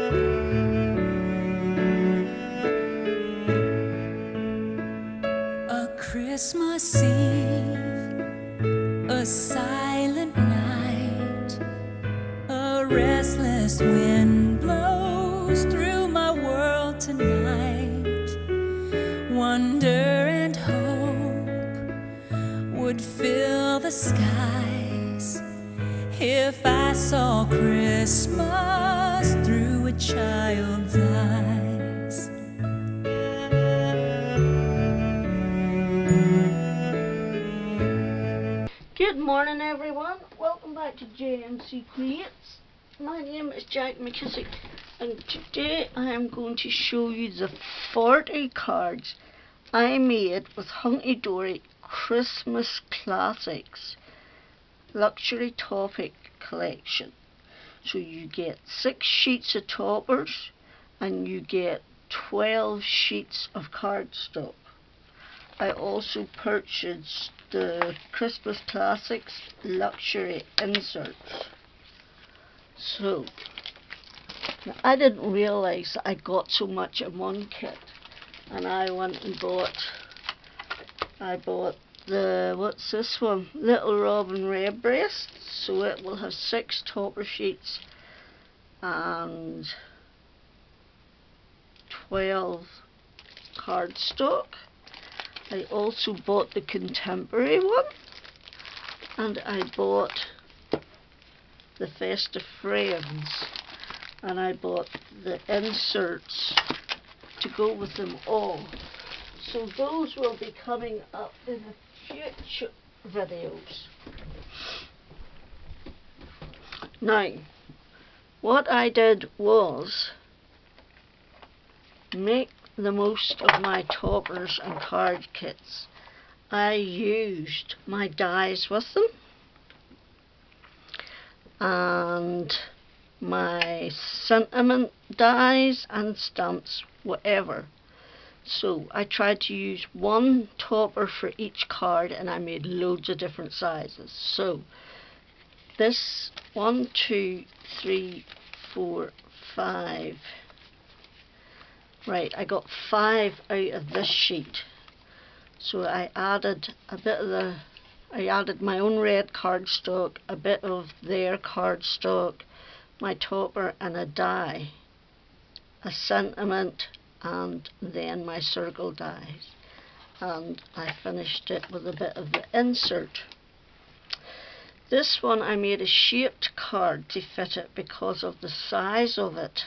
A Christmas Eve, a silent night, a restless wind blows through my world tonight. Wonder and hope would fill the skies if I saw Christmas through a child's eyes. Good morning, everyone. Welcome back to JMC Creates. My name is Jack McKissick, and today I am going to show you the 40 cards I made with Hunkydory Christmas Classics Luxury Topic Collection. So you get 6 sheets of toppers and you get 12 sheets of cardstock. I also purchased the Christmas Classics Luxury Inserts. So, I didn't realise I got so much in one kit, and I went and bought the, what's this one? Little Robin Redbreast. So it will have 6 topper sheets and 12 cardstock. I also bought the contemporary one, and I bought the Festive Friends, and I bought the inserts to go with them all. So those will be coming up in future videos. Now, what I did was make the most of my toppers and card kits. I used my dies with them and my sentiment dies and stamps, whatever. So I tried to use one topper for each card, and I made loads of different sizes. So this 1, 2, 3, 4, 5. Right, I got 5 out of this sheet. So I added I added my own red cardstock, a bit of their cardstock, my topper and a die, a sentiment, and then my circle dies. And I finished it with a bit of the insert. This one I made a shaped card to fit it because of the size of it.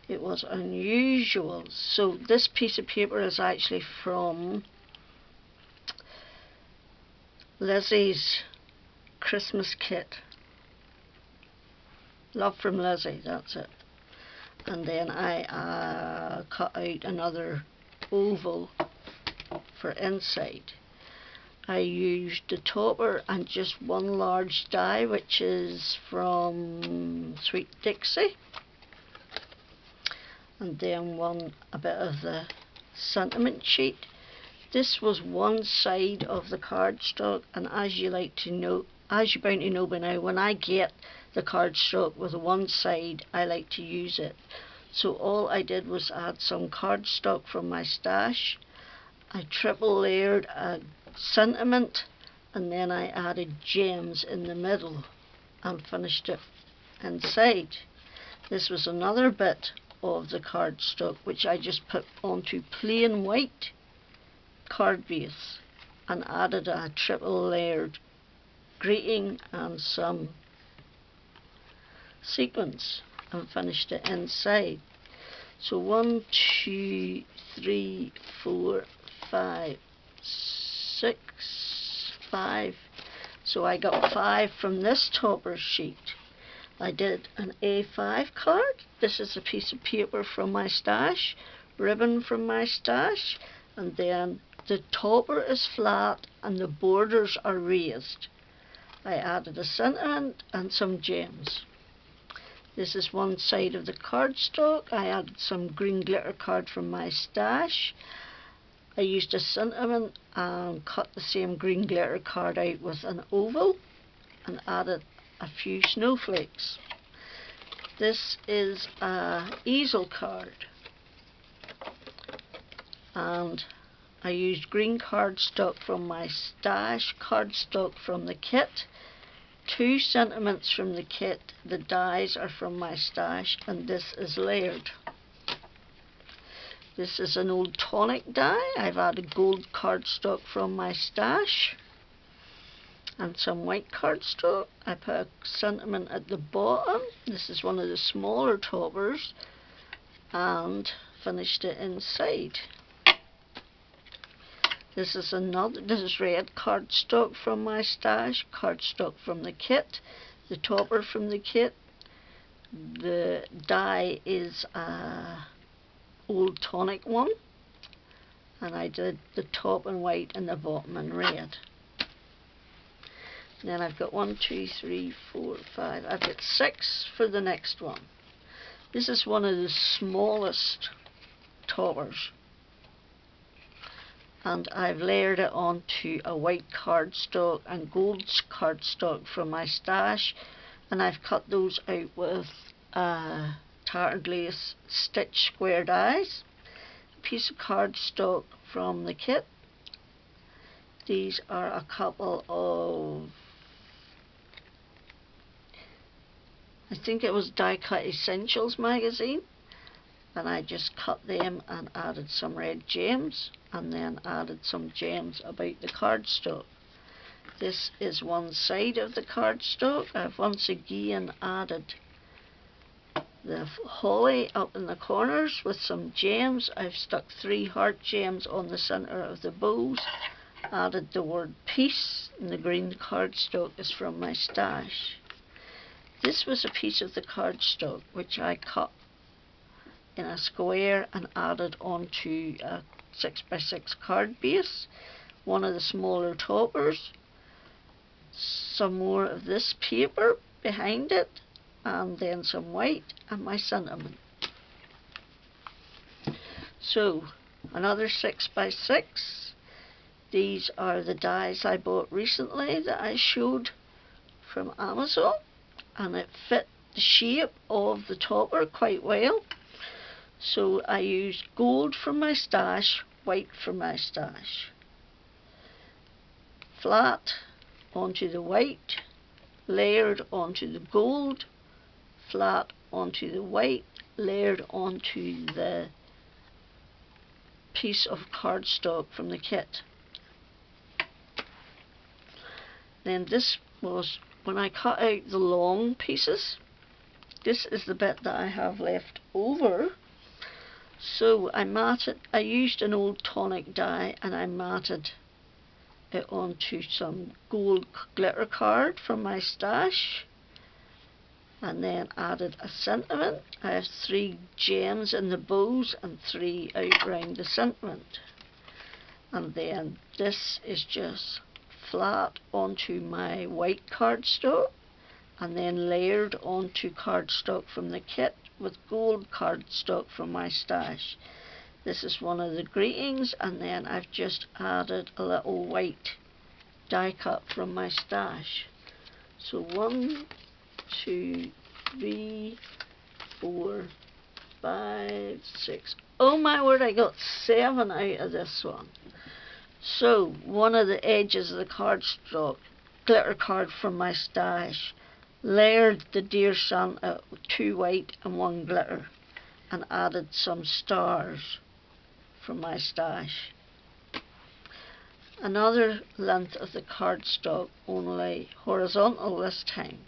It was unusual. So this piece of paper is actually from Lizzie's Christmas kit. Love from Lizzie, that's it. And then I cut out another oval for inside. I used the topper and just one large die, which is from Sweet Dixie. And then a bit of the sentiment sheet. This was one side of the cardstock, and as you're bound to know by now, when I get the cardstock with one side, I like to use it. So all I did was add some cardstock from my stash. I triple layered a sentiment, and then I added gems in the middle and finished it inside. This was another bit of the cardstock which I just put onto plain white card base and added a triple layered greeting and some sequins and finished it inside. So 1, 2, 3, 4, 5, 6, 5. So I got 5 from this topper sheet. I did an A5 card. This is a piece of paper from my stash, ribbon from my stash, and then the topper is flat and the borders are raised. I added a sentiment and some gems. This is one side of the cardstock. I added some green glitter card from my stash. I used a sentiment and cut the same green glitter card out with an oval and added a few snowflakes. This is a easel card, and I used green cardstock from my stash, cardstock from the kit, 2 sentiments from the kit, the dies are from my stash, and this is layered. This is an old tonic die. I've added gold cardstock from my stash and some white cardstock. I put a sentiment at the bottom. This is one of the smaller toppers, and finished it inside. This is red cardstock from my stash, cardstock from the kit, the topper from the kit. The die is a old tonic one, and I did the top in white and the bottom in red. Then I've got 1, 2, 3, 4, 5. I've got 6 for the next one. This is one of the smallest toppers, and I've layered it onto a white cardstock and gold cardstock from my stash, and I've cut those out with tartan lace stitch square dies, a piece of cardstock from the kit. These are a couple of, I think it was Die Cut Essentials magazine, and I just cut them and added some red gems, and then added some gems about the cardstock. This is one side of the cardstock. I've once again added the holly up in the corners with some gems. I've stuck 3 heart gems on the centre of the bows, added the word peace, and the green cardstock is from my stash. This was a piece of the cardstock which I cut in a square and added onto a 6x6 card base, one of the smaller toppers, some more of this paper behind it, and then some white and my sentiment. So another 6x6. These are the dies I bought recently that I showed from Amazon, and it fit the shape of the topper quite well. So I used gold from my stash, white from my stash. Flat onto the white, layered onto the gold, flat onto the white, layered onto the piece of cardstock from the kit. Then this was, when I cut out the long pieces, this is the bit that I have left over. So I used an old tonic die, and I matted it onto some gold glitter card from my stash, and then added a sentiment. I have 3 gems in the bows and 3 out round the sentiment. And then this is just flat onto my white cardstock, and then layered onto cardstock from the kit with gold cardstock from my stash. This is one of the greetings, and then I've just added a little white die cut from my stash. So 1, 2, 3, 4, 5, 6. Oh my word, I got 7 out of this one. So one of the edges of the cardstock, glitter card from my stash, layered the deer Santa, 2 white and 1 glitter, and added some stars from my stash. Another length of the cardstock, only horizontal this time.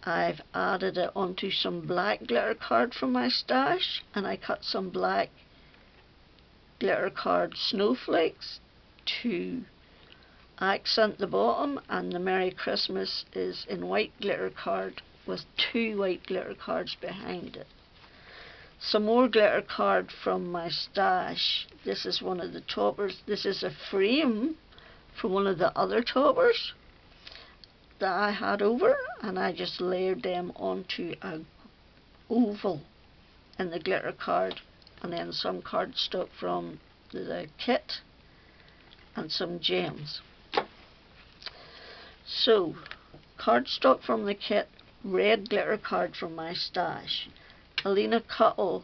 I've added it onto some black glitter card from my stash, and I cut some black glitter card snowflakes to accent the bottom, and the Merry Christmas is in white glitter card with 2 white glitter cards behind it. Some more glitter card from my stash. This is one of the toppers. This is a frame from one of the other toppers that I had over, and I just layered them onto a oval in the glitter card, and then some cardstock from the kit and some gems. So cardstock from the kit, red glitter card from my stash. Alina Cuttle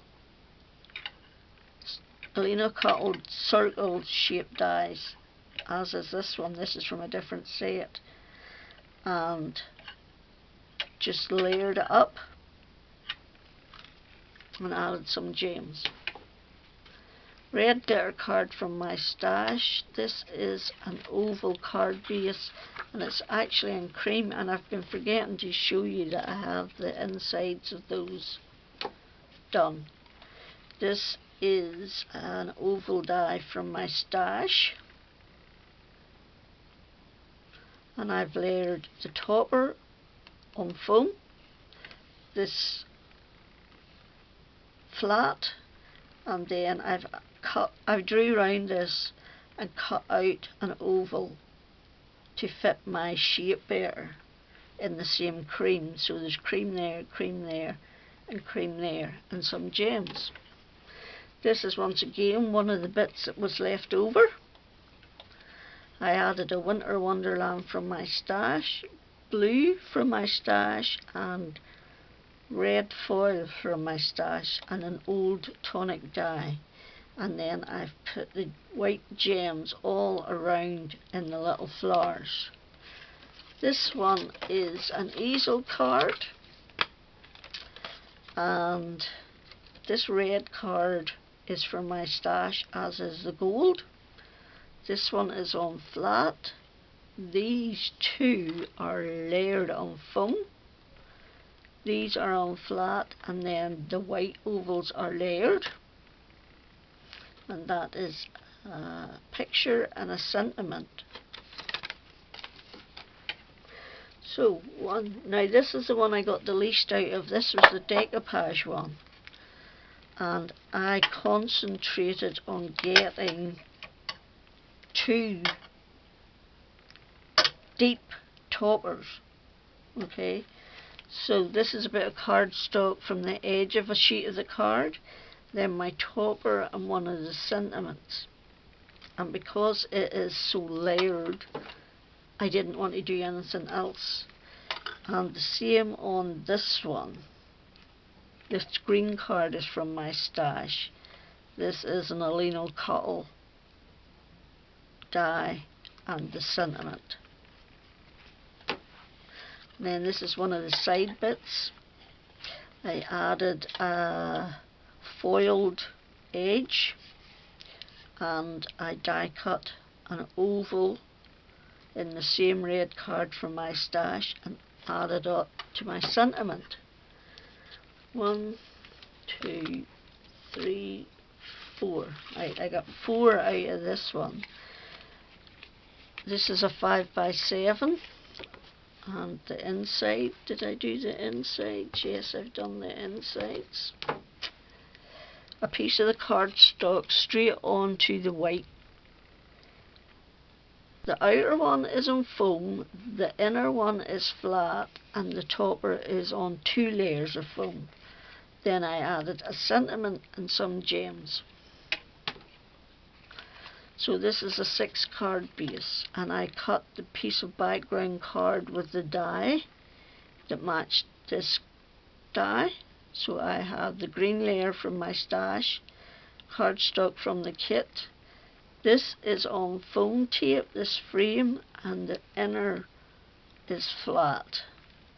circle shaped dies, as is this one. This is from a different set, and just layered it up and added some gems. Red glitter card from my stash. This is an oval card base, and it's actually in cream, and I've been forgetting to show you that I have the insides of those done. This is an oval die from my stash, and I've layered the topper on foam, this flat, and then I drew around this and cut out an oval to fit my shape better in the same cream. So there's cream there, and cream there, and some gems. This is once again one of the bits that was left over. I added a winter wonderland from my stash, blue from my stash, and red foil from my stash, and an old tonic dye. And then I've put the white gems all around in the little flowers. This one is an easel card, and this red card is from my stash, as is the gold. This one is on flat. These two are layered on foam. These are on flat, and then the white ovals are layered. And that is a picture and a sentiment. So now this is the one I got the least out of. This was the decoupage one, and I concentrated on getting two deep toppers. Okay, so this is a bit of cardstock from the edge of a sheet of the card, then my topper and one of the sentiments. And because it is so layered, I didn't want to do anything else. And the same on this one. This green card is from my stash. This is an Alina Cuttle die and the sentiment. And then this is one of the side bits. I added a foiled edge, and I die cut an oval in the same red card from my stash and added up to my sentiment. 1, 2, 3, 4. I got 4 out of this one. This is a 5x7, and the inside, did I do the insides? Yes, I've done the insides. A piece of the cardstock straight onto the white. The outer one is on foam, the inner one is flat, and the topper is on 2 layers of foam. Then I added a sentiment and some gems. So this is a 6 card base, and I cut the piece of background card with the die that matched this die. So I have the green layer from my stash, cardstock from the kit. This is on foam tape, this frame, and the inner is flat,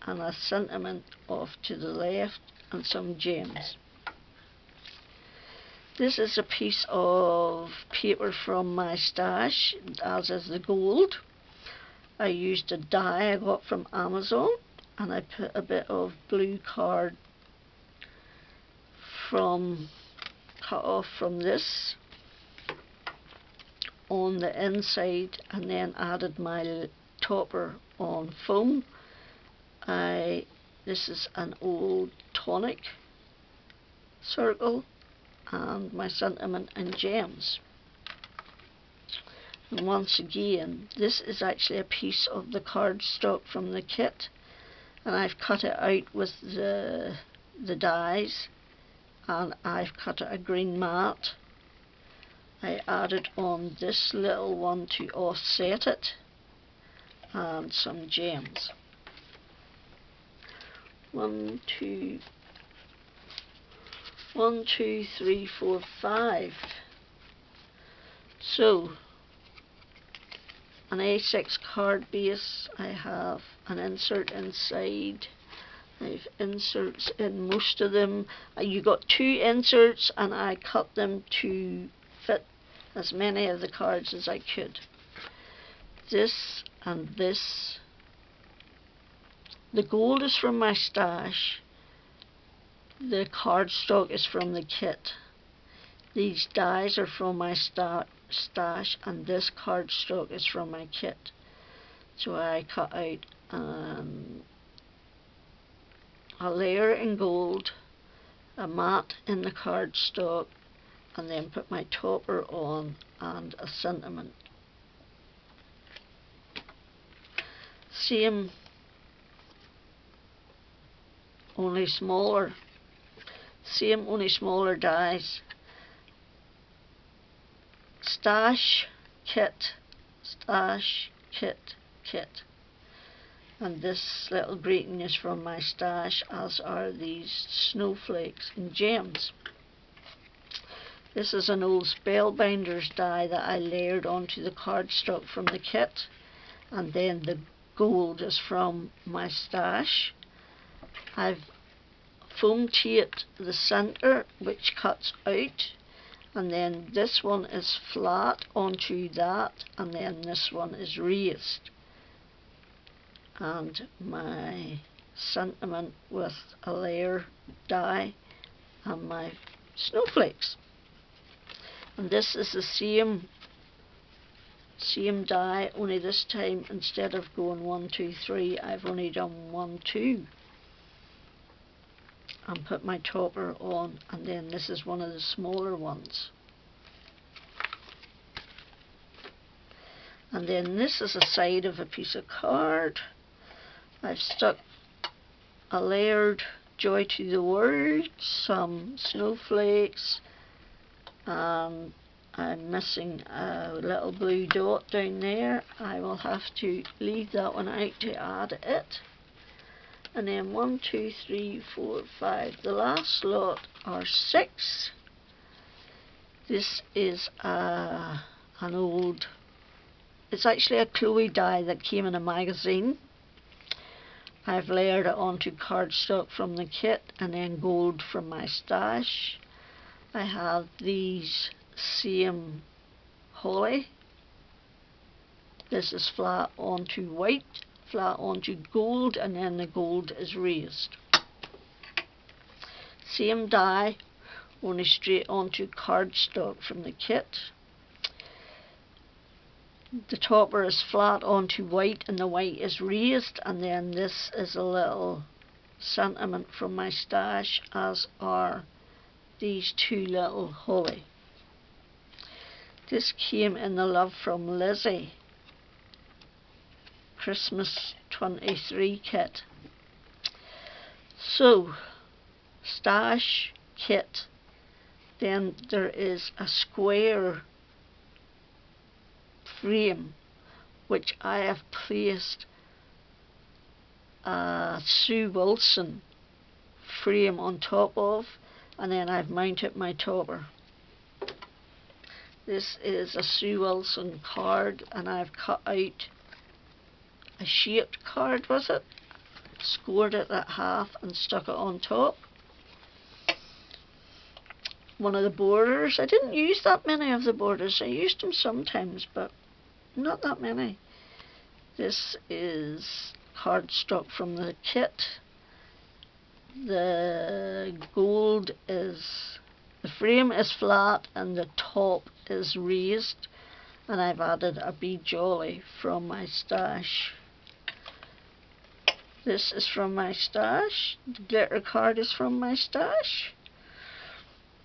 and a sentiment off to the left and some gems. This is a piece of paper from my stash, as is the gold. I used a die I got from Amazon, and I put a bit of blue card cut off from this on the inside, and then added my topper on foam. This is an old tonic circle, and my sentiment and gems. And once again, this is actually a piece of the cardstock from the kit, and I've cut it out with the dies, and I've cut it a green mat. I added on this little one to offset it, and some gems. 1, 2, 1, 2, 3, 4, 5. So, an A6 card base, I have an insert inside. I've inserts in most of them. You got 2 inserts and I cut them to fit as many of the cards as I could. This and this. The gold is from my stash. The cardstock is from the kit. These dies are from my stash, and this cardstock is from my kit. So I cut out a layer in gold, a mat in the cardstock, and then put my topper on and a sentiment. Same, only smaller. Same, only smaller dies. Stash, kit, stash, kit, kit. And this little greeting is from my stash, as are these snowflakes and gems. This is an old Spellbinders die that I layered onto the cardstock from the kit, and then the gold is from my stash. I've foam taped the centre, which cuts out, and then this one is flat onto that, and then this one is raised. And my sentiment with a layer die and my snowflakes. And this is the same die, only this time instead of going 1, 2, 3, I've only done 1, 2. And put my topper on, and then this is one of the smaller ones. And then this is a side of a piece of card. I've stuck a layered Joy to the World, some snowflakes, and I'm missing a little blue dot down there. I will have to leave that one out to add it. And then 1, 2, 3, 4, 5. The last lot are 6. This is an old, it's actually a Chloe die that came in a magazine. I've layered it onto cardstock from the kit and then gold from my stash. I have these same holly. This is flat onto white, flat onto gold, and then the gold is raised. Same die, only straight onto cardstock from the kit. The topper is flat onto white and the white is raised, and then this is a little sentiment from my stash, as are these 2 little holly. This came in the Love from Lizzie Christmas 23 kit. So, stash, kit, then there is a square frame which I have placed a Sue Wilson frame on top of, and then I've mounted my topper. This is a Sue Wilson card, and I've cut out a shaped card with it, scored it at half and stuck it on top. One of the borders, I didn't use that many of the borders, I used them sometimes, but not that many. This is cardstock from the kit. The gold is, the frame is flat and the top is raised, and I've added a bead jolly from my stash. This is from my stash. The glitter card is from my stash.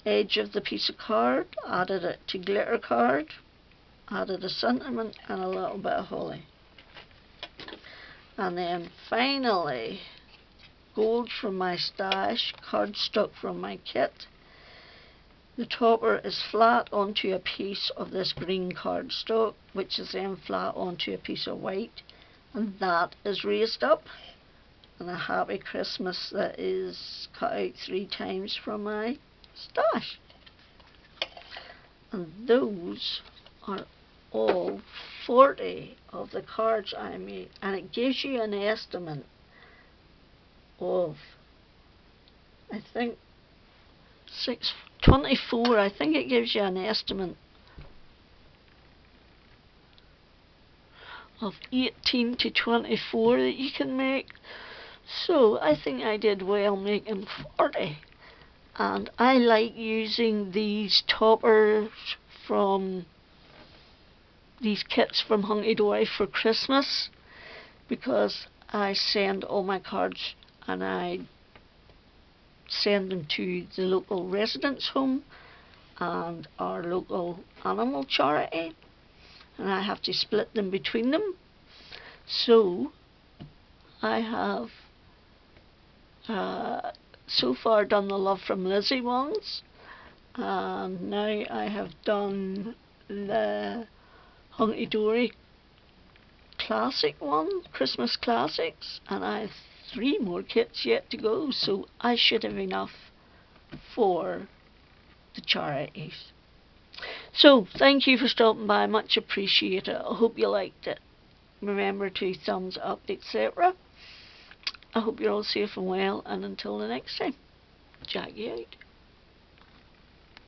Edge of the piece of card, added it to glitter card, added a sentiment and a little bit of holly. And then finally, gold from my stash, cardstock from my kit. The topper is flat onto a piece of this green cardstock, which is then flat onto a piece of white, and that is raised up. and a Happy Christmas that is cut out 3 times from my stash. And those are all 40 of the cards I made, and it gives you an estimate of, I think, 24. I think it gives you an estimate of 18 to 24 that you can make. So I think I did well making 40. And I like using these toppers from these kits from Hunkydory for Christmas, because I send all my cards and I send them to the local residence home and our local animal charity, and I have to split them between them. So I have so far done the Love from Lizzie ones, and now I have done the Hunkydory classic one, Christmas classics, and I have 3 more kits yet to go, so I should have enough for the charities. So thank you for stopping by, much appreciated. I hope you liked it. Remember to thumbs up, etc. I hope you're all safe and well, and until the next time, Jack you out.